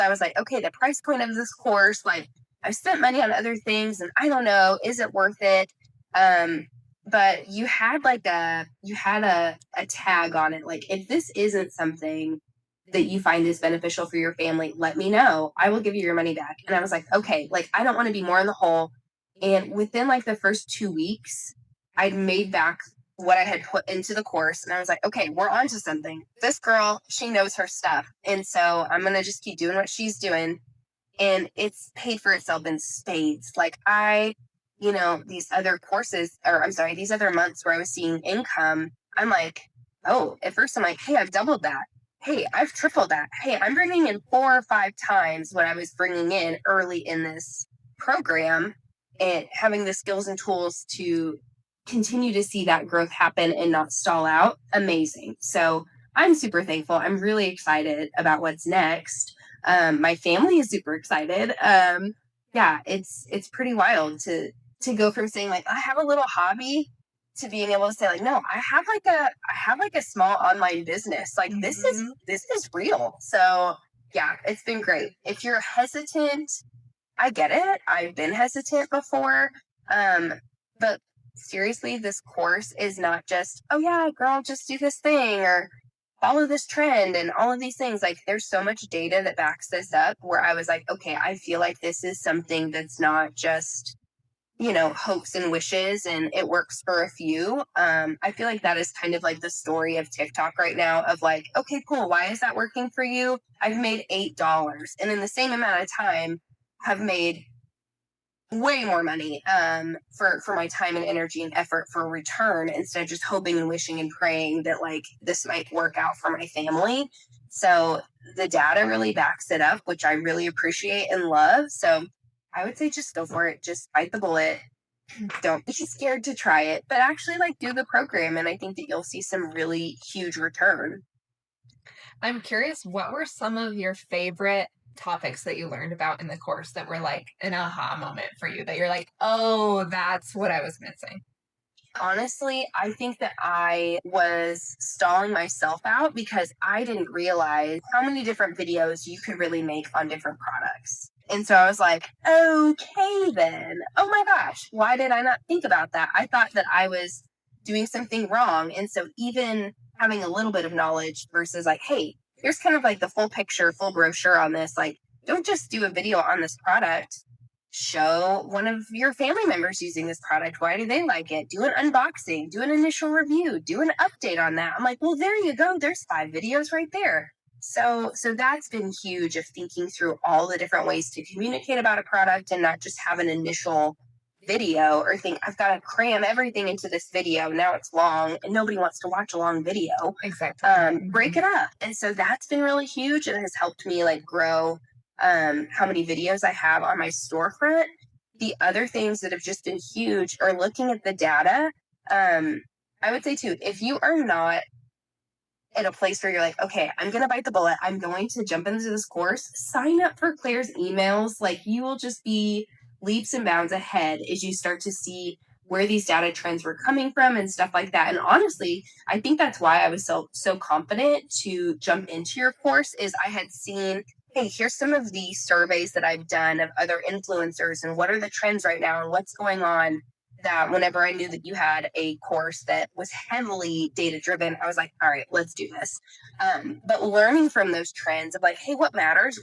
I was like, okay, the price point of this course, like I've spent money on other things and I don't know, is it worth it? But you had a tag on it. Like, if this isn't something that you find is beneficial for your family, let me know. I will give you your money back. And I was like, okay, like I don't want to be more in the hole. And within like the first 2 weeks, I'd made back what I had put into the course. And I was like, okay, we're on to something. This girl, she knows her stuff. And so I'm going to just keep doing what she's doing. And it's paid for itself in spades. Like these other courses, or I'm sorry, these other months where I was seeing income, I'm like, oh, at first I'm like, hey, I've doubled that. Hey, I've tripled that. Hey, I'm bringing in 4 or 5 times what I was bringing in early in this program, and having the skills and tools to continue to see that growth happen and not stall out. Amazing. So I'm super thankful. I'm really excited about what's next. My family is super excited. Yeah, it's pretty wild to go from saying like I have a little hobby to being able to say like no, I have like a small online business. Like this is real. So yeah, it's been great. If you're hesitant, I get it. I've been hesitant before. But seriously, this course is not just, oh yeah, girl, just do this thing or follow this trend and all of these things. Like, there's so much data that backs this up where I was like, okay, I feel like this is something that's not just, hopes and wishes and it works for a few. I feel like that is kind of like the story of TikTok right now of like, okay, cool. Why is that working for you? I've made $8 and in the same amount of time have made way more money for my time and energy and effort for a return instead of just hoping and wishing and praying that like this might work out for my family. So the data really backs it up, which I really appreciate and love. So I would say just go for it. Just bite the bullet. Don't be scared to try it, but actually like do the program. And I think that you'll see some really huge return. I'm curious, what were some of your favorite topics that you learned about in the course that were like an aha moment for you that you're like, oh, that's what I was missing? Honestly, I think that I was stalling myself out because I didn't realize how many different videos you could really make on different products. And so I was like, okay, then. Oh my gosh, why did I not think about that? I thought that I was doing something wrong. And so even having a little bit of knowledge versus like, hey, here's kind of like the full picture, full brochure on this. Like, don't just do a video on this product, show one of your family members using this product. Why do they like it? Do an unboxing, do an initial review, do an update on that. I'm like, well, there you go. There's 5 videos right there. So that's been huge of thinking through all the different ways to communicate about a product and not just have an initial video or think I've got to cram everything into this video. Now it's long and nobody wants to watch a long video. Exactly. Break it up. And so that's been really huge and has helped me like grow how many videos I have on my storefront. The other things that have just been huge are looking at the data. I would say too, if you are not at a place where you're like, okay, I'm going to bite the bullet, I'm going to jump into this course, sign up for Claire's emails. Like, you will just be leaps and bounds ahead as you start to see where these data trends were coming from and stuff like that. And honestly, I think that's why I was so confident to jump into your course is I had seen, hey, here's some of the surveys that I've done of other influencers and what are the trends right now and what's going on, that whenever I knew that you had a course that was heavily data driven, I was like, all right, let's do this. But learning from those trends of like, hey, what matters?